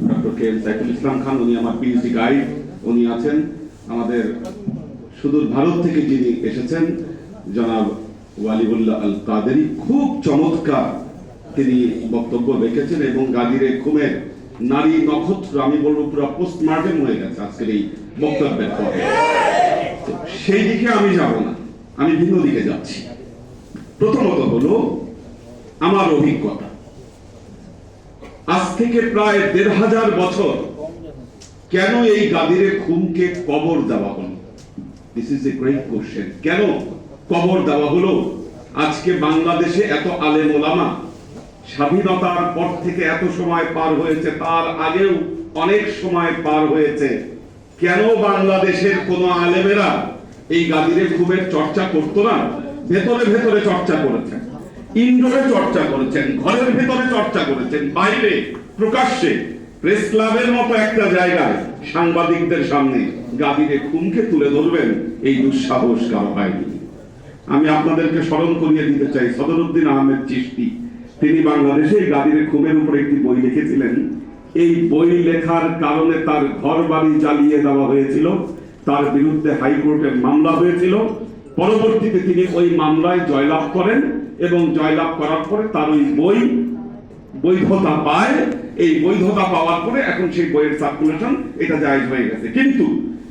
Doctor K M Saiful Islam Khan, উনি আমার PhD guide, উনি আছেন। আমাদের সুদূর ভারত থেকে যিনি এসেছেন জনাব ওয়ালিউল্লাহ আল কাদেরী, খুব চমৎকার তিনি বক্তব্য রেখেছেন এবং গাদিরে খুমের নারী নক্ষত্র, আমি বলবো পুরো পোস্টমর্টেম হয়ে গেছে আজকের এই বক্তব্যের পরে। সেই দিকে আমি যাব না, আমি ভিন্ন দিকে যাচ্ছি। প্রথমত হলো আমার অভিজ্ঞতা। আজ থেকে প্রায় ১৫০০ বছর কেন এই গাদিরে খুমকে কবর দেওয়া হলো? This is a great question. কেন কবর দেওয়া হলো? আজকে বাংলাদেশে এত আলেম ওলামা, স্বাধীনতার পর থেকে এত সময় পার হয়েছে, তার আগেও অনেক সময় পার হয়েছে, কেন বাংলাদেশের কোন আলেমেরা এই গাদিরে খুমের চর্চা করতো না? ভেতরে ভেতরে চর্চা করেছেন, ইনডোরে চর্চা করেছেন, ঘরের ভেতরে চর্চা করেছেন, বাইরে প্রকাশ্যে প্রেস ক্লাবের মতো একটা জায়গায় সাংবাদিকদের সামনে গাদিরে খুমকে তুলে ধরবেন, এই দুঃসাহস কারো হয়নি। আমি আপনাদেরকে স্মরণ করিয়ে দিতে চাই, সদরুদ্দিন আহমেদ চিশতি, তিনি বাংলাদেশে এই গাদিরে খুমের উপর একটি বই লিখেছিলেন। এই বই লেখার কারণে তার ঘর বাড়ি জ্বালিয়ে দেওয়া হয়েছিল, তার বিরুদ্ধে হাইকোর্টে মামলা হয়েছিল। পরবর্তীতে তিনি ওই মামলায় জয়লাভ করেন এবং জয়লাভ করার পরে তার ওই বই বৈধতা পায়। এই বৈধতা পাওয়ার পরে এখন সেই বইয়ের সার্কুলেশন এটা জায়েজ হয়ে গেছে। কিন্তু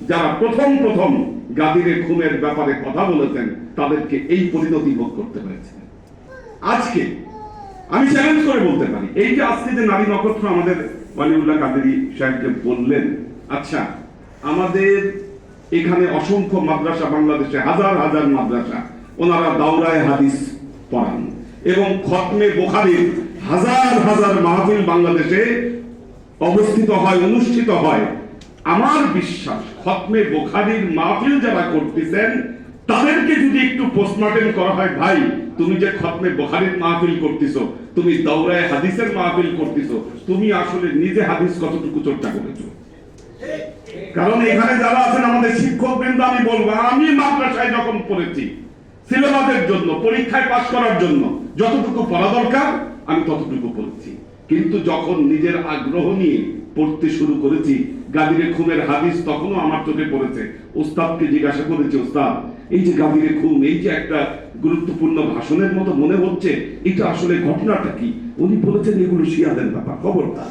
যারা প্রথম গাদিরে খুনের ব্যাপারে কথা বলেছেন তাদেরকে এই পরিণতি ভোগ করতে হয়েছে। আজকে আমি চ্যালেঞ্জ করে বলতে পারি, এই যে আজকে যে নারী নক্ষত্র আমাদের ওয়ালিউল্লাহ কাদেরী সাহেবকে বললেন, আচ্ছা আমাদের এখানে অসংখ্য মাদ্রাসা, বাংলাদেশে হাজার হাজার মাদ্রাসা, ওনারা দাওরায়ে হাদিস পড়ান এবং খতমে বুখারীর হাজার হাজার মাহফিল বাংলাদেশে অবস্থিত হয়, অনুষ্ঠিত হয়। আমার বিশ্বাস খতমে বুখারীর মাহফিল যারা করতেছেন তাদেরকে যদি একটু পোস্টমর্টেম করা হয়, ভাই তুমি যে খতমে বুখারীর মাহফিল করতেছো, তুমি দাওরায়ে হাদিসের মাহফিল করতেছো, তুমি আসলে নিজে হাদিস কতটুকু চর্চা করেছো? কারণ এখানে যারা আছেন আমাদের শিক্ষক বৃন্দ, আমি বলবো, আমি মাদ্রাসায় যখন পড়েছি সিলেবাসের জন্য, পরীক্ষায় পাস করার জন্য যতটুকু পড়া দরকার আমি ততটুকু পড়েছি। কিন্তু যখন নিজের আগ্রহ নিয়ে পড়তে শুরু করেছি গাদিরে খুনের হাদিস, তখনও আমার চোখে পড়েছে। উস্তাদকে জিজ্ঞাসা করেছি, উস্তাদ এই যে গাদিরে খুন, এই যে একটা গুরুত্বপূর্ণ ভাষণের মতো মনে হচ্ছে, এটা আসলে ঘটনাটা কি? উনি বলেছেন এগুলো শিয়াদের ব্যাপার, খবরদার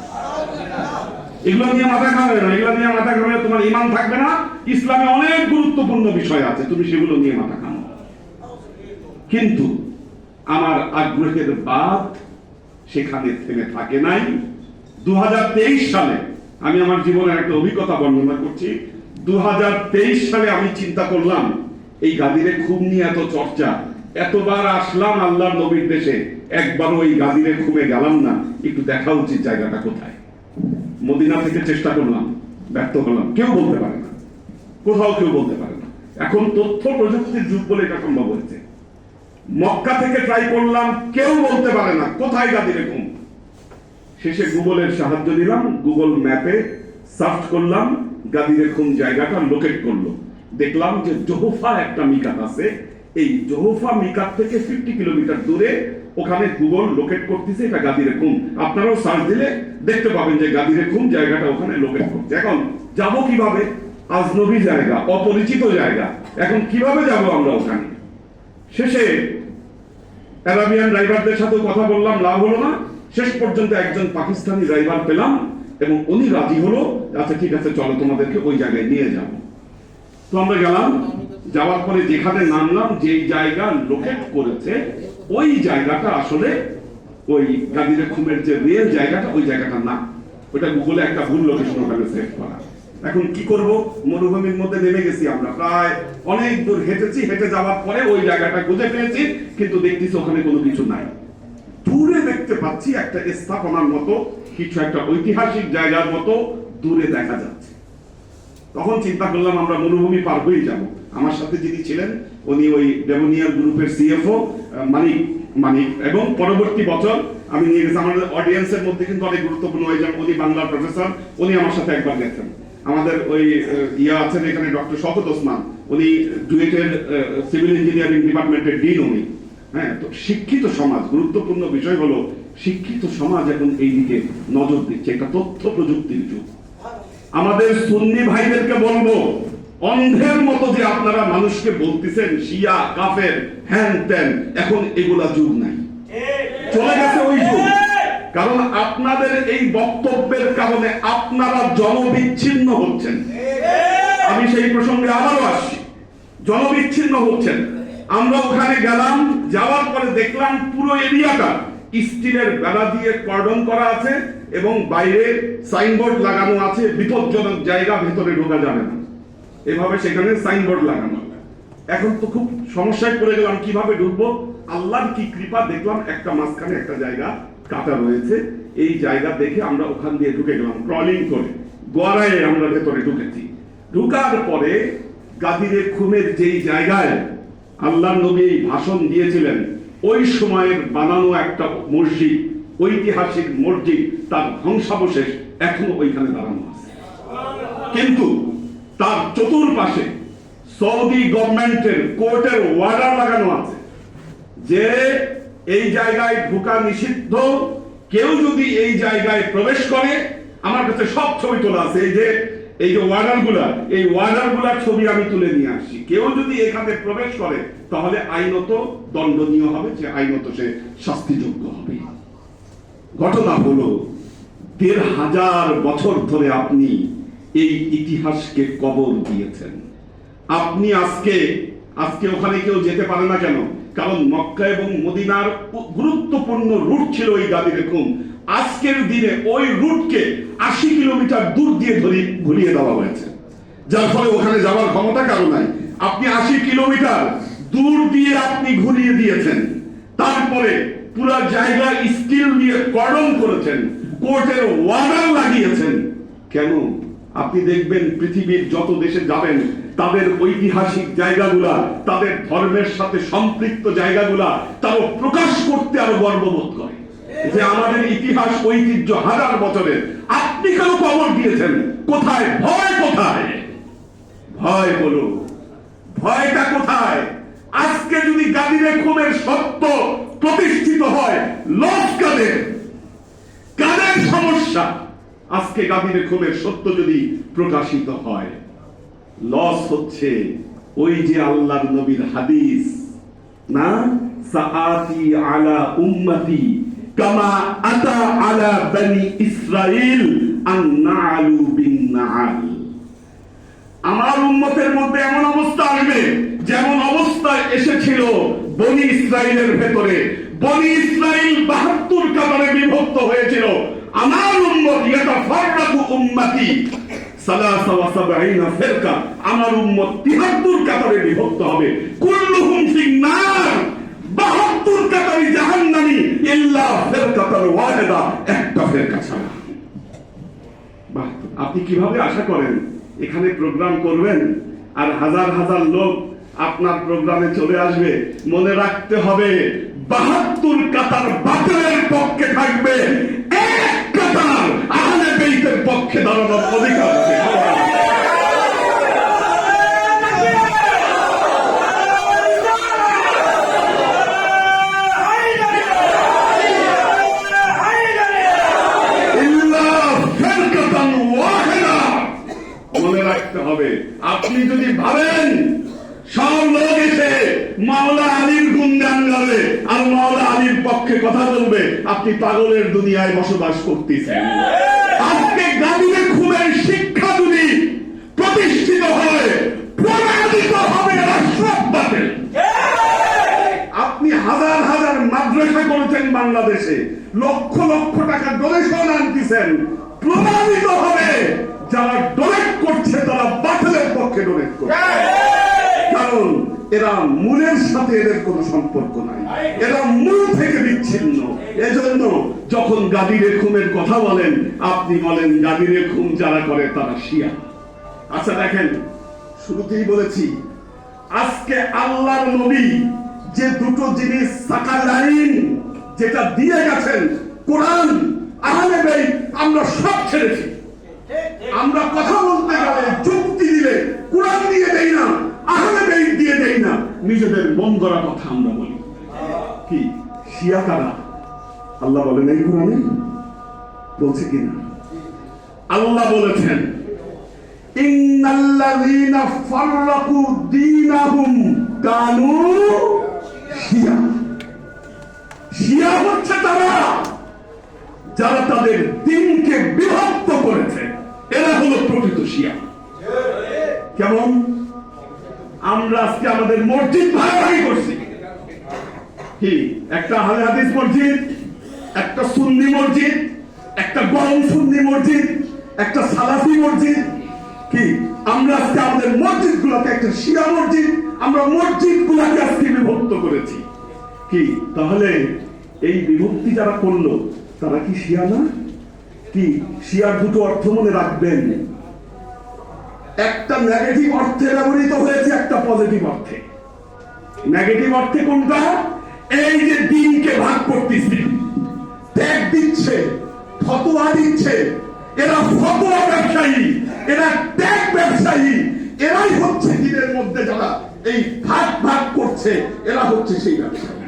এগুলো নিয়ে মাথা ঘামাবে না, এগুলো নিয়ে মাথা ঘামালে তোমার ঈমান থাকবে না। ইসলামে অনেক গুরুত্বপূর্ণ বিষয় আছে, তুমি সেগুলো নিয়ে মাথা ঘামাও। কিন্তু আমার আগ্রহের বাদ সেখানে থেমে থাকে নাই। 2023 সালে আমি আমার জীবনের একটা অভিজ্ঞতা বর্ণনা করছি। 2023 সালে আমি চিন্তা করলাম, এই গাদিরে খুন নিয়ে এত চর্চা, এতবার আসলাম আল্লাহর নবীর দেশে, একবারও এই গাদিরে খুমে গেলাম না, একটু দেখা উচিত জায়গাটা কোথায়। মদিনা থেকে চেষ্টা করলাম, ব্যর্থ হলাম। কেউ বলতে পারে না, কোথাও কেউ বলতে পারে না। এখন তথ্য প্রযুক্তির যুগ বলে এটা সম্ভব হয়েছে। মক্কা থেকে ট্রাই করলাম, কেউ বলতে পারে না কোথায় গাদিরে খুন। শেষে গুগলের সাহায্য নিলাম, গুগল ম্যাপে সার্চ করলাম, গাদিরে খুন জায়গাটা লোকেট করলো। দেখলাম যে জোহফা একটা মিকাত আছে, এই জোহফা মিকাত থেকে 50 কিলোমিটার দূরে, ওখানে গুগল লোকেট করতেছে এটা গাদিরে খুন। আপনারাও সার্চ দিলে দেখতে পাবেন যে গাদিরে খুন জায়গাটা ওখানে লোকেট করছে। এখন যাব কিভাবে? আজনবী জায়গা, অপরিচিত জায়গা, এখন কিভাবে যাব আমরা ওখানে? শেষে অ্যারাবিয়ান ড্রাইভারদের সাথে কথা বললাম, লাভ হলো না। শেষ পর্যন্ত একজন পাকিস্তানি ড্রাইভার পেলাম এবং উনি রাজি হলো, আচ্ছা ঠিক আছে চলো তোমাদেরকে ওই জায়গায় নিয়ে যাব। তো আমরা গেলাম, যাওয়ার পরে যেখানে নামলাম, যেই জায়গা লোকেট করেছে ওই জায়গাটা আসলে ওই গাদিরে খুমের যে রিয়েল জায়গাটা, ওই জায়গাটা না, ওটা গুগলে একটা ভুল লোকেশন ওখানে সেভ করা। এখন কি করব? মরুভূমির মধ্যে নেমে গেছি আমরা, প্রায় অনেক দূর হেঁটেছি, হেঁটে যাওয়ার পরে ওই জায়গাটা খুঁজে পেয়েছি, কিন্তু দেখতেছি ওখানে কোনো কিছু নাই। দূরে দেখতে পাচ্ছি একটা স্থাপনার মতো কিছু, একটা ঐতিহাসিক জায়গার মতো দূরে দেখা যাচ্ছে। তখন চিন্তা করলাম আমরা মরুভূমি পার হয়ে যাব। আমার সাথে যিনি ছিলেন উনি ওই ডেমোনিয়ার গ্রুপের সিএফও মানিক, এবং পরবর্তী বছর আমি নিয়ে গেছি। আমাদের অডিয়েন্সের মধ্যে কিন্তু অনেক গুরুত্বপূর্ণ হয়ে যান, উনি বাংলার প্রফেসর, উনি আমার সাথে একবার গেছেন। আমাদের ওই আছেন এখানে ডক্টর শওকত ওসমান, উনি ডুয়েটের সিভিল ইঞ্জিনিয়ারিং ডিপার্টমেন্টের ডিন উনি। হ্যাঁ, তো শিক্ষিত সমাজ, গুরুত্বপূর্ণ বিষয় হলো শিক্ষিত সমাজ এখন এই দিকে নজর দিচ্ছে। এটা তথ্য প্রযুক্তির যুগ। আমাদের সুন্নি ভাইদেরকে বলবো, অন্ধের মতো যে আপনারা মানুষকে বলতেছেন শিয়া কাফের হ্যান ত্যান, এখন এগুলা যুগ নাই, চলে গেছে ওই যুগ। কারণ আপনাদের এই বক্তব্যের কারণে আপনারা জনবিচ্ছিন্ন হচ্ছেন। আমি সেই প্রসঙ্গে আবারও আসছি, জনবিচ্ছিন্ন হচ্ছেন। আমরা ওখানে গেলাম, যাওয়ার পরে দেখলাম পুরো এরিয়াটা স্টিলের বেড়া দিয়ে কর্ডন করা আছে এবং বাইরে সাইনবোর্ড লাগানো আছে, বিপজ্জনক জায়গা, ভেতরে ঢোকা যাবে না, এভাবে সেখানে সাইনবোর্ড লাগানো। এখন তো খুব সমস্যায় পড়ে গেলাম, কিভাবে ঢুকবো। আল্লাহর কি কৃপা, দেখলাম একটা মাঝখানে একটা জায়গা কাটা রয়েছে। এই জায়গা দেখে আমরা ওখান দিয়ে ঢুকে গেলাম, ক্রলিং করে গড়ায় আমরা ভেতরে ঢুকেছি। ঢুকার পরে গাদিরে খুমের যেই জায়গায় আল্লাহর নবী ভাষণ দিয়েছিলেন, ওই সময়ের বানানো একটা মসজিদ, ঐতিহাসিক মসজিদ, তার ধ্বংসাবশেষ এখনো ওইখানে দাঁড়ানো আছে। কিন্তু তার চতুর্পাশে সৌদি গভর্নমেন্টের কোর্টের ওয়ার্ডার লাগানো আছে যে এই জায়গায় ঢোকা নিষিদ্ধ, কেউ যদি এই জায়গায় প্রবেশ করে, আমার কাছে সব ছবি তোলা আছে, এই যে ওয়ার্ডার গুলার ছবি আমি তুলে নিয়ে আসছি, কেউ যদি এখানে প্রবেশ করে তাহলে আইনত দণ্ডনীয় হবে, যে আইনত সে শাস্তিযোগ্য হবে। ঘটনা হলো ১৫০০ বছর ধরে আপনি এই ইতিহাসকে কবর দিয়েছেন। আপনি আজকে ওখানে কেউ যেতে পারে না কেন? কারণ মক্কা এবং মদিনার গুরুত্বপূর্ণ রুট ছিল ওই গাদিরে খুম। আজকের দিনে ওই রুটকে ৮০ কিলোমিটার দূর দিয়ে ঘুরিয়ে দেওয়া হয়েছে, যার ফলে ওখানে যাওয়ার ক্ষমতা কারো নাই। আপনি ৮০ কিলোমিটার দূর দিয়ে আপনি ঘুরিয়ে দিয়েছেন, তারপরে পুরো জায়গা স্টিল দিয়ে কর্ডন করেছেন, কোর্টের ওয়ার্ডার লাগিয়েছেন। কেন? আপনি দেখবেন পৃথিবীর যত দেশে যাবেন তাদের ঐতিহাসিক জায়গাগুলা, তাদের ধর্মের সাথে সম্পৃক্ত জায়গাগুলা তারা প্রকাশ করতে আরো গর্ববোধ করে যে আমাদের ইতিহাস ঐতিহ্য হাজার বছরের। আপনি কেন কবর দিয়েছেন? কোথায় ভয়? কোথায় ভয়? বলো, ভয়টা কোথায়? আজকে যদি গাদিরে খুনের সত্য প্রতিষ্ঠিত হয়, লস কাদের সমস্যা? আজকে গাদিরে খুনের সত্য যদি প্রকাশিত হয়, লস হচ্ছে ওই যে আল্লাহর নবীর হাদিস না, সাআতি আলা উম্মতি কামা আতা আলা বনি ইসরাইল আন-নাআলু বিন-নাআল। আমার উম্মতের মধ্যে এমন অবস্থা আসবে যেমন অবস্থায় এসেছিল বনি ইসরাইলের ভেতরে। বনি ইসরাইল ৭২ কাতারে বিভক্ত হয়েছিল। আমার উম্মত ইয়াতাফাররাকু উম্মতি সালাসা ওয়া সাবঈনা ফিরকা, আমার উম্মত ৭৩ কাতারে বিভক্ত হবে। কুল্লুহুম ফিন-নার, ৭২ কাতারি জাহান্নামী, ইল্লা ফিরকাতাল ওয়াহিদা, একটা ফিরকা ছাড়া। আপনি কিভাবে আশা করেন এখানে প্রোগ্রাম করবেন আর হাজার হাজার লোক আপনার প্রোগ্রামে চলে আসবে? মনে রাখতে হবে ৭২ কাতার বাতিলের পক্ষে থাকবে, এক কাতার আহলে বাইতের পক্ষে দাঁড়ানোর অধিকার আছে। মনে রাখতে হবে। আপনি যদি ভাবেন সব লোক এসে মাওলা আলীর গুণগান গাবে আর মাওলা আলীর পক্ষে কথা বলবে, আপনি পাগলের দুনিয়ায় বসবাস করতেছেন। আজকে গাদিরে খুনের শিক্ষা যদি প্রতিষ্ঠিত হয়, প্রমাণিত হবে আশরাফ বাতিল। আপনি হাজার হাজার মাদ্রাসা করেছেন বাংলাদেশে, লক্ষ লক্ষ টাকা ডোনেশন আনতেছেন, প্রমাণিত হবে যারা ডোনেট করছে তারা বাতিলের পক্ষে ডোনেট করছে। কারণ এরা মূলের সাথে এদের কোনো সম্পর্ক নাই, এরা মূল থেকে বিচ্ছিন্ন। এজন্য যখন গাদিরে খুনের কথা বলেন, আপনি বলেন গাদিরে খুন যারা করে তারা শিয়া। আচ্ছা দেখেন, শুরুতেই বলেছি আজকে আল্লাহর নবী যে দুটো জিনিস সাকালাইন যেটা দিয়ে গেছেন, কোরআন, আহলে বাইত, আমরা সব ছেড়েছি। আমরা কথা বলতে গেলে, যুক্তি দিলে কোরআন দিয়ে দেই না, আহলে বাইত দিয়ে দেই না, নিজেদের মন গড়া কথা আমরা বলি। কি শিয়া কারা? আল্লাহ বলেন এই কোরআনে, বলছে কিনা? আল্লাহ বলেছেন ইন্নাল্লাযীনা ফাররাকু দীনাহুম কানু শিয়া। শিয়া হচ্ছে তারা যারা তাদের দ্বীনকে বিভক্ত করেছে, এরা হলো প্রকৃত শিয়া। কেমন? আমরা আজকে আমাদের মসজিদ ভাগাভাগি করছি, কি একটা আহলে হাদিস মসজিদ, একটা সুন্নি মসজিদ, একটা গরম সুন্নি মসজিদ, একটা সালাফি মসজিদ। কি আমরা আজকে আমাদের মসজিদ গুলাকে একটা শিয়া মসজিদ, আমরা মসজিদ গুলাকে আজকে বিভক্ত করেছি। কি তাহলে এই বিভক্তি যারা করলো তারা কি শিয়া না? কি শিয়ার দুটো অর্থ মনে রাখবেন, একটা নেগেটিভ অর্থে ব্যবহৃত হয়েছে, একটা পজিটিভ অর্থে। নেগেটিভ অর্থে কোনটা? এই যে দ্বীনকে ভাগ করতেছে, ত্যাগ দিচ্ছে, ফতোয়া দিচ্ছে, এরা ফতোয়া ব্যবসায়ী, এরা ত্যাগ ব্যবসায়ী, এরাই হচ্ছে দ্বীনের মধ্যে যারা এই ভাগ ভাগ করছে, এরা হচ্ছে সেই ব্যবসায়ী।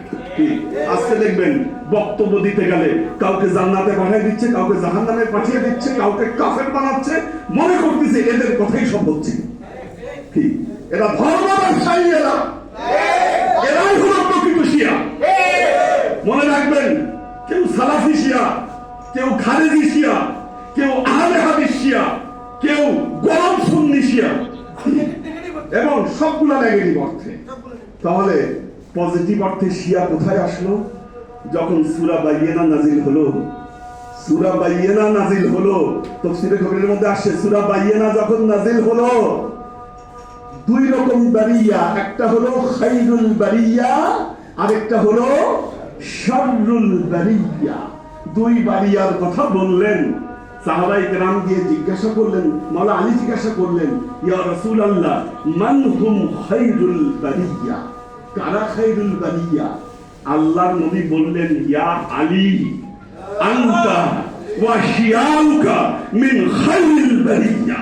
আজকে দেখবেন বক্তব্য দিতে গেলে কাউকে জান্নাতে পাঠিয়ে দিচ্ছে, কাউকে জাহান্নামে পাঠিয়ে দিচ্ছে, কাউকে কাফের বানাচ্ছে, মনে করতেছে এদের কথাই সব হচ্ছে। কি এরা ধর্ম ব্যবসায়ী, এরাই হলো প্রকৃত শিয়া। মনে রাখবেন, কেউ সালাফি শিয়া, কেউ খারেজি শিয়া, কেউ আহলে হাদিস শিয়া, কেউ গরম সুন্নি শিয়া, এবং সবগুলা নেগেটিভ অর্থে। তাহলে পজিটিভ অর্থে শিয়া কোথায় আসলো? যখন সূরা বাইয়িনা নাজিল হলো। সূরা বাইয়িনা নাজিল হলো, তাফসীরে কবিরের মধ্যে আসে সূরা বাইয়িনা যখন নাজিল হলো, দুই রকম বারিয়া, একটা হলো খাইরুল বারিয়া, আরেকটা হলো শাররুল বারিয়া। দুই বারিয়ার কথা বললেন। সাহাবায়ে কেরাম দিয়ে জিজ্ঞাসা করলেন, মাওলা আলী জিজ্ঞাসা করলেন, ইয়া রাসূলুল্লাহ মান হুম খাইরুল বারিয়া, কারা খাইরুল বারিয়া? আল্লাহর নবী বললেন, ইয়া আলী আনতা ওয়া শিয়াউকা মিন খাইরিল বারিয়া।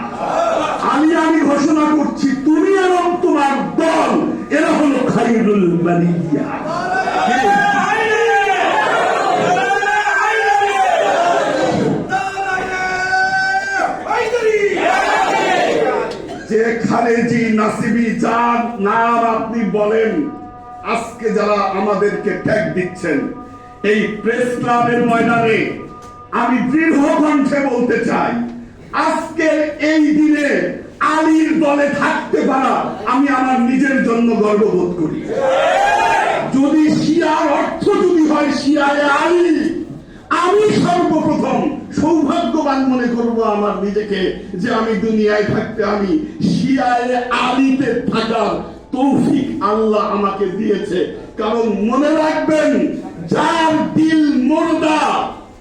আলী, আমি ঘোষণা করছি তুমি এবং তোমার দল এরা হলো খাইরুল বারিয়া। যে খারেজি নাসিবি যার নাম আপনি বলেন, আজকে যারা আমাদেরকে ট্যাগ দিচ্ছেন, এই প্রেস ক্লাবের ময়দানে আমি দৃঢ় কণ্ঠে বলতে চাই, আজকের এই দিনে আলীর দলে থাকতে পারা আমি আমার নিজের জন্য গর্ববোধ করি। যদি শিয়ার অর্থ যদি হয় শিয়ায় আলী, আমি সর্বপ্রথম সৌভাগ্যবান মনে করব আমার নিজেকে, যে আমি দুনিয়ায় থাকতে আমি শিয়ায় আলীতে থাকার তৌফিক আল্লাহ আমাকে দিয়েছে। কারণ মনে রাখবেন, যার দিল মুর্দা,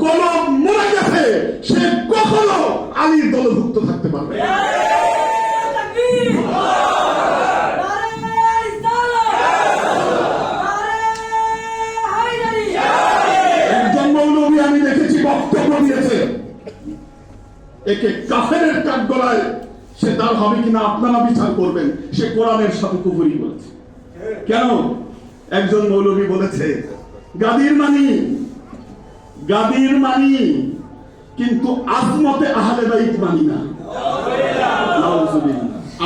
কলব মরে গেছে, সে কখনো আলীর দলভুক্ত থাকতে পারবে না। একজন মৌলবী আমি দেখেছি বক্তব্য দিয়েছে, একে কাফেরের কাঠগড়ায় সে তার হবে কিনা আপনারা বিচার করবেন, সে কোরআনের সাথে কুফরি করেছে। কেন? একজন মৌলবী বলেছে গাদির মানি, গাদির মানি, কিন্তু আজমতে আহলে বাইত মানি না।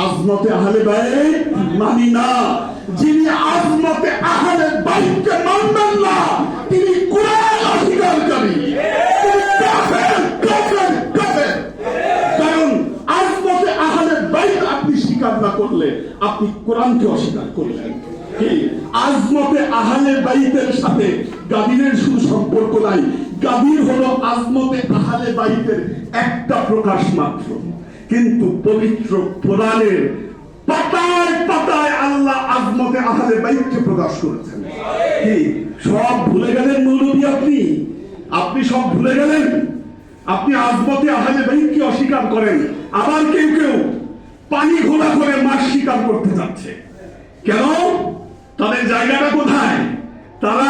আজমতে আহলে বাইত মানি না। যিনি আজমতে আহলে বাইতকে মানবেন না, তিনি কোরআন অস্বীকারী, তিনি কাফের, কাফের, কাফের। কারণ আজমতে আহলে বাইত আপনি স্বীকার না করলে আপনি কোরআনকে অস্বীকার করলেন। কি আজমতে আহলে বাইতের সাথে গাদিরের শুধু সম্পর্ক নাই, গাদির হলো আজমতে আহলে বাইতের একটা প্রকাশ মাত্র। কিন্তু পবিত্র কোরআনের পাতায় পাতায় আল্লাহ আজমতে আহলে বাইতকে প্রকাশ করেছেন। কি সব ভুলে গেলেন মৌলবী? আপনি সব ভুলে গেলেন? আপনি আজমতে আহলে বাইতকে অস্বীকার করেন। আবার কেউ কেউ পানি ঘোলা করে মাছ স্বীকার করতে যাচ্ছে। কেন? তাদের জায়গাটা কোথায়? তারা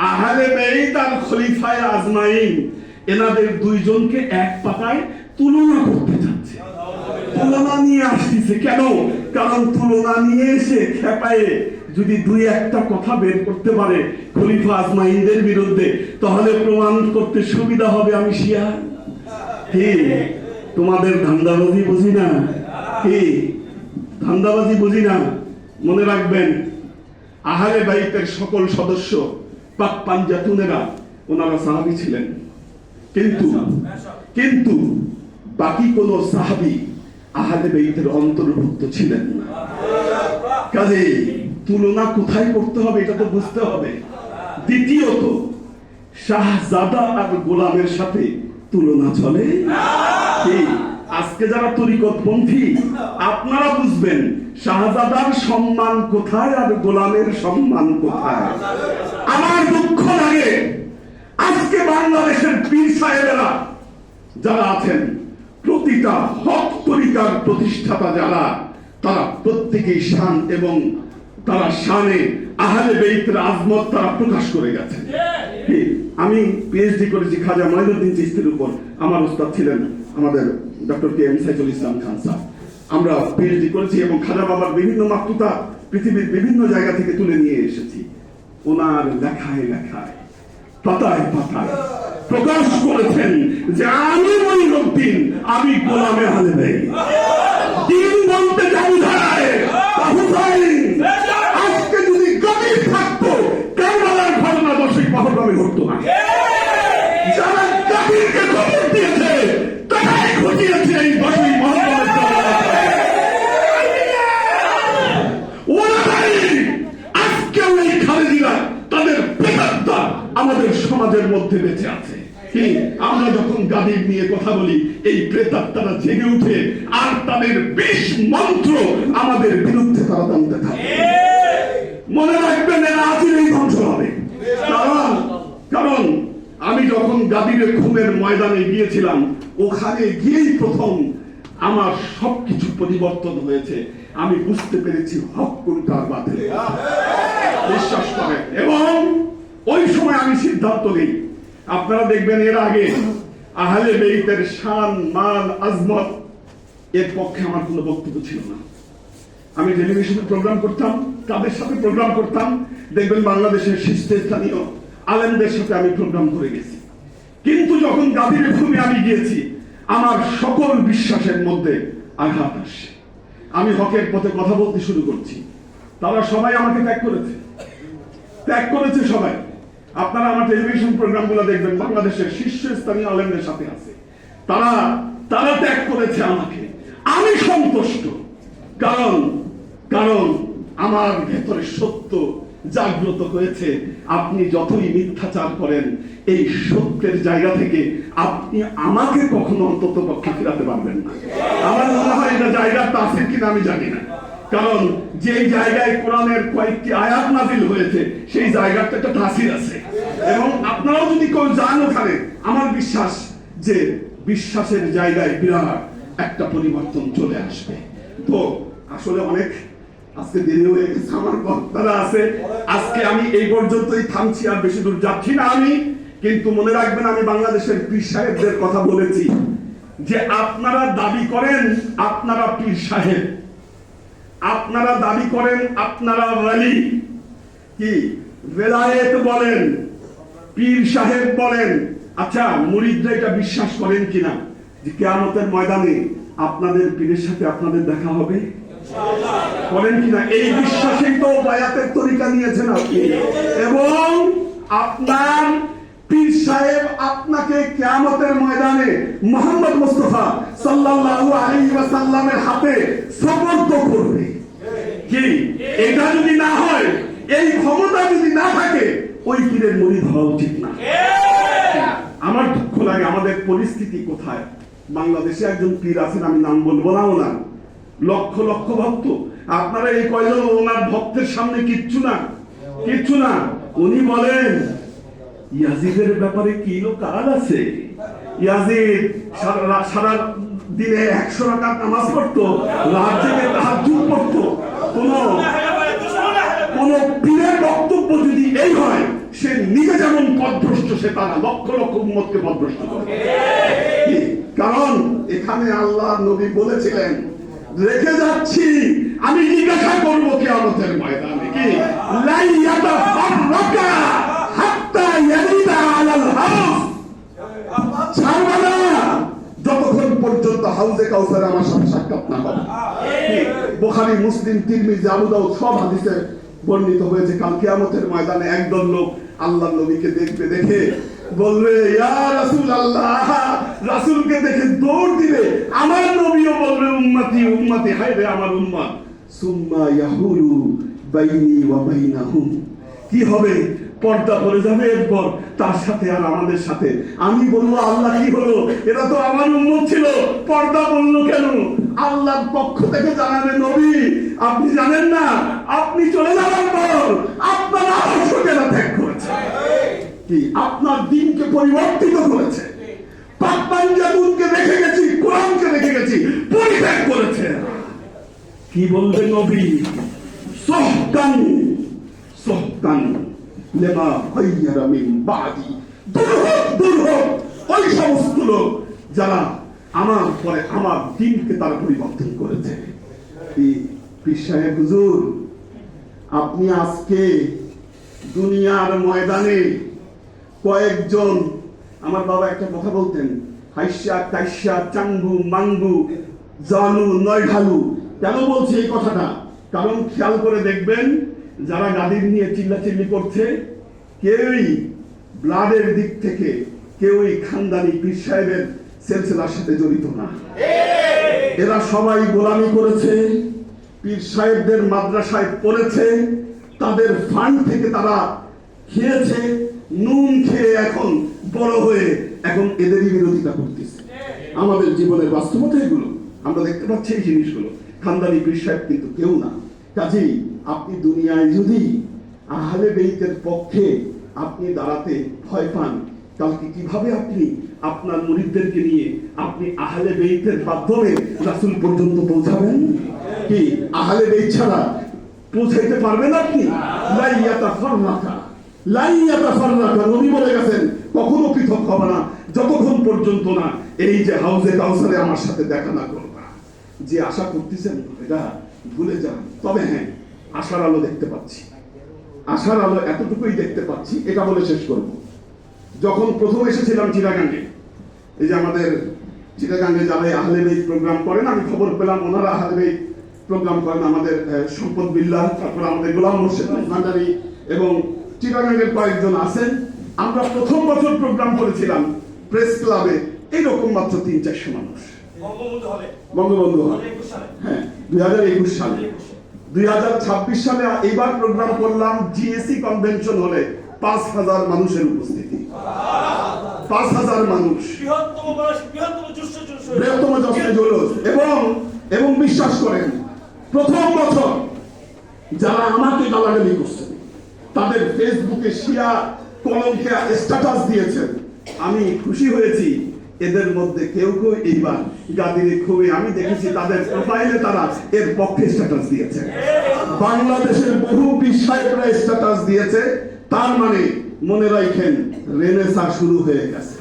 আহলে বাইত আর খলিফায়ে আজমাইন এনাদের দুইজনকে এক পাতায় তুলনা করতে যাচ্ছে, তুলনা নিয়ে আসতেছে। কেন? কারণ তুলনা নিয়ে এসে খেপায়ে যদি দুই একটা কথা বের করতে পারে খলিফা আজমাইনদের বিরুদ্ধে, তাহলে প্রমাণ করতে সুবিধা হবে আমি শিয়া। কি তোমাদের ধান্দাবাজি বুঝি না? কি ধান্দাবাজি বুঝি না? মনে রাখবেন, আহলে বাইতের সকল সদস্য পাক পাঞ্জাতুনেরা ওনারা সাহাবী ছিলেন, কিন্তু বাকি কোন সাহাবী আহলে বাইতের অন্তর্ভুক্ত ছিলেন না। কাজে তুলনা কোথায় করতে হবে এটা তো বুঝতে হবে। দ্বিতীয়ত, শাহজাদা আর গোলামের সাথে তুলনা চলে কি? আজকে যারা তরিকতপন্থী আপনারা বুঝবেন শাহজাদার সম্মান কোথায় আর গোলামের সম্মান কোথায়। আমার দুঃখ লাগে আজকে বাংলাদেশের পীর সাহেবেরা যারা আছেন, প্রতিটা হক তরিকার প্রতিষ্ঠাতা যারা, তারা প্রত্যেকেই শান এবং তারা শানে আহলে বাইতের আজমত তারা প্রকাশ করে গেছেন। আমি পিএইচডি করেছি খাজা মঈনুদ্দিন চিশতির উপর, আমার উস্তাদ ছিলেন আমাদের doctor K M Saiful Islam Khan sir. আমরা পিএইচডি করেছি এবং খাজা বাবার বিভিন্ন মাকতুতা পৃথিবীর বিভিন্ন জায়গা থেকে তুলে নিয়ে এসেছি। ওনার লেখায় লেখায় পাতায় পাতায় প্রকাশ করেছেন যে আমি মঈনুদ্দিন, আমি গোলামে আহলে বাইত। দিন বলতে যা বোঝায় আজকে যদি গভীর থাকতো কারবালার ঘটনা দশই পহরমে ঘটতো না। যারা গভীরকে খবর দিয়েছে তারাই ঘটিয়েছে এই দশই পহরমের ওরাই আজকে ওই খালেদিরা তাদের প্রেতাত্মা আমাদের সমাজের মধ্যে বেঁচে আছে। কি আমরা যখন গাদির নিয়ে কথা বলি এই প্রেতাত্মারা জেগে উঠে আর তাদের বিষ মন্ত্র আমাদের বিরুদ্ধে তারা টানতে থাকে। মনে রাখবেন এরা আজই ধ্বংস হবে। কারণ আমি যখন গাদিরের খুনের ময়দানে গিয়েছিলাম, ওখানে গিয়েই প্রথম আমার সবকিছু পরিবর্তন হয়েছে। আমি বুঝতে পেরেছি হক কোনটা আর বাতিল। বিশ্বাস করেন। এবং ওই সময় আমি সিদ্ধান্ত নেই, আপনারা দেখবেন এর আগে আহলে বাইতের শান মান আজমত এর পক্ষে আমার কোনো বক্তব্য ছিল না। আমি টেলিভিশনে প্রোগ্রাম করতাম, তাদের সাথে প্রোগ্রাম করতাম, দেখবেন বাংলাদেশের শীর্ষস্থানীয় আলেমদের সাথে আমি প্রোগ্রাম করে গেছি। কিন্তু যখন গাদিরে ভূমি আমি গিয়েছি, আমার সকল বিশ্বাসের মধ্যে আঘাত আসছে। আমি হকের পথে কথা বলতে শুরু করছি, তারা সবাই আমাকে ত্যাগ করেছে সবাই। আপনারা আমার টেলিভিশন প্রোগ্রামগুলো দেখবেন, বাংলাদেশের শীর্ষস্থানীয় আলেমদের সাথে আছে, তারা ত্যাগ করেছে আমাকে। আমি সন্তুষ্ট, কারণ আমার ভেতরে সত্য জাগ্রত হয়েছে। আপনি যতই মিথ্যাচার করেন, এই সত্যের জায়গা থেকে আপনি আমাকে কখনো অন্তত পক্ষে ফিরাতে পারবেন না। আমার মনে হয় এটা জায়গাটা আছে কিনা আমি জানি না, কারণ যে জায়গায় কোরআনের কয়েকটি আয়াত নাযিল হয়েছে সেই জায়গাটা একটা তাসির আছে। এবং আপনারাও যদি কেউ যান ওখানে, আমার বিশ্বাস যে বিশ্বাসের জায়গায় বিরাট একটা পরিবর্তন চলে আসবে। তো আসলে অনেক আজকে দেরি হয়ে গেছে, আমার বক্তারা আছে, আজকে আমি এই পর্যন্তই থামছি, আর বেশি দূর যাচ্ছি না আমি। কিন্তু মনে রাখবেন, আমি বাংলাদেশের পীর সাহেবদের কথা বলেছি যে আপনারা দাবি করেন আপনারা পীর সাহেব, আপনারা দাবি করেন আপনারা ওয়ালি, কি বেলায়েত বলেন, পীর সাহেব বলেন। আচ্ছা, মুরিদরা এটা বিশ্বাস করেন কিনা যে কিয়ামতের ময়দানে আপনাদের পীরের সাথে আপনাদের দেখা হবে? করেন কিনা? এই বিশ্বাসেই তো বায়াতের তরিকা নিয়েছেন আপনি। এবং আপনার পীর সাহেব আপনাকে কিয়ামতের ময়দানে মুহাম্মদ মুস্তাফা সাল্লাল্লাহু আলাইহি ওয়াসাল্লামের হাতে সুপর্দ করবে। কি এটা যদি না হয়, এই ক্ষমতা যদি না থাকে, ওই পীরের মুরিদ হওয়া উচিত না। আমার দুঃখ লাগে আমাদের পরিস্থিতি কোথায়। বাংলাদেশে একজন পীর আছেন, আমি নাম বলবো না, ওনার লক্ষ লক্ষ ভক্ত। আপনারা এই কয়জন ওনার ভক্তের সামনে কিচ্ছু না। উনি বলেন ইয়াজিদের ব্যাপারে কি কাজ আছে? ইয়াজিদ সারা দিনে 100 রাকাত নামাজ পড়তো, রাত জেগে তাহাজ্জুদ পড়তো। কোন পীরের বক্তব্য যদি এই হয়, সে নিজে যেমন পথভ্রষ্ট, সে তার লক্ষ লক্ষ উম্মতকে পথভ্রষ্ট করে। কারণ এখানে আল্লাহ নবী বলেছিলেন, রেখে যাচ্ছি, আমি জিজ্ঞাসা করবো কিয়ামতের ময়দানে। কি লা ইয়াতাফাররাকা হাত্তা ইয়ালিদা আলাল হাউস, ছাড়বা না যতক্ষণ পর্যন্ত হাউজে কাউসারে আমার সাথে সাক্ষাৎ না হবে। বুখারী, মুসলিম, তিরমিজি, আবু দাউদ সব হাদিসে বর্ণিত হয়েছে কাল কিয়ামতের ময়দানে একদল লোক আল্লাহর নবীকে দেখবে, দেখে বলবে ইয়া রাসূলুল্লাহ, রাসূলকে দেখে দৌড় দিবে। আমার নবীও বলবে উম্মতি উম্মতি, হায় রে আমার উম্মত। সুম্মা ইয়াহুলু বাইনি ওয়া বাইনাহুম, কি হবে? পর্দা পড়ে যাবে এরপর তার সাথে আর আমাদের সাথে। আমি বলবো আল্লাহ কি হলো, এরা তো আমার উম্মত ছিল, পর্দা পড়লো কেন? আল্লাহর পক্ষ থেকে জানাবে নবী আপনি জানেন না, আপনি চলে যাওয়ার পর আপনার আদর্শকেরা ত্যাগ করেছে, কি আপনার দিনকে পরিবর্তিত করেছে, পাক পাঞ্জাবুনকে রেখে গেছি, কোরআনকে রেখে গেছি, পরিত্যাগ করেছে। কি বলবে নবী? সুহকান সুহকান লিমা গায়্যারা মিন বাদি, দূর হোক ওই সমস্ত লোক যারা আমার পরে আমার দিনকে তারা পরিবর্তন করেছে। পীর সাহেব হুজুর, আপনি আজকে দুনিয়ার ময়দানে কয়েকজন, আমার বাবা একটা কথা বলতেন, হাইসা কাইসা চাঙ্গু মাঙ্গু জালু নয় ঢালু। কেন বলছি এই কথাটা? কারণ খেয়াল করে দেখবেন যারা গাদির নিয়ে চিল্লাচিল্লি করছে কেউই ব্লাডের দিক থেকে কেউই খানদানি পীর সাহেবের সিলসিলার সাথে জড়িত না। এরা সবাই গোলামি করেছে, পীর সাহেবদের মাদ্রাসায় পড়েছে, তাদের ফান্ড থেকে তারা খেয়েছে, নুন খেয়ে এখন বড় হয়ে এখন এদেরই বিরোধিতা করতেছে। আমাদের জীবনের বাস্তবতা এগুলো, আমরা দেখতে পাচ্ছি এই জিনিসগুলো। খানদানি পীর সাহেব কিন্তু কেউ না। কাজেই আপনি দুনিয়ায় যদি আহলে বেইতের পক্ষে আপনি দাঁড়াতে ভয় পান, কালকে কিভাবে আপনি আপনার মুরিদদেরকে নিয়ে আপনি আহলে বেইতের মাধ্যমে রাসূল পর্যন্ত পৌঁছাবেন? কি আহলে বেইত ছাড়া পৌঁছাইতে পারবেন আপনি? লা ইয়াতাফাররাকা, লা ইয়াতাফাররাকা, নবী বলে গেছেন কখনো পৃথক হবে না যতক্ষণ পর্যন্ত না এই যে হাউজে কাউসারে আমার সাথে দেখা না করবা। যে আশা করতেছেন এটা ভুলে যান। তবে হ্যাঁ, আশার আলো দেখতে পাচ্ছি, আশার আলো এতটুকুই দেখতে পাচ্ছি, এটা বলে শেষ করব। যখন প্রথম এসেছিলাম চিটাগাঙ্গে, এই যে আমাদের চিটাগাঙ্গে যারা আহলে বেইত প্রোগ্রাম করেন, আমি খবর পেলাম ওনারা আহলে বেইত প্রোগ্রাম করেন। আমাদের সম্পদ বিল্লাহ, তারপর আমাদের গোলাম মোর্শেদ ভান্ডারী এবং চিটাগাঙ্গের কয়েকজন আছেন। আমরা প্রথম বছর প্রোগ্রাম করেছিলাম প্রেস ক্লাবে, এইরকম মাত্র 300-400 মানুষ। বঙ্গবন্ধু হল, হ্যাঁ 2021 সালে। 2026 সালে এইবার প্রোগ্রাম করলাম জিএসি কনভেনশন হলে 5000 মানুষের উপস্থিতি। 5000 মানুষ, বৃহত্তম জশ্নে জুলুস। এবং বিশ্বাস করেন প্রথম বছর যারা আমাকে গালাগালি করছেন তাদের ফেসবুকে শিয়া কলমকে স্ট্যাটাস দিয়েছেন, আমি খুশি হয়েছি। এদের মধ্যে কেউ কেউ এইবার গাদিরে খুবই আমি দেখেছি তাদের প্রোফাইলে তারা এর পক্ষে স্ট্যাটাস দিয়েছে। বাংলাদেশের বহু পীর সাহেবরা স্ট্যাটাস দিয়েছে, তার মানে মনে রাখেন রেনেসাঁ শুরু হয়ে গেছে।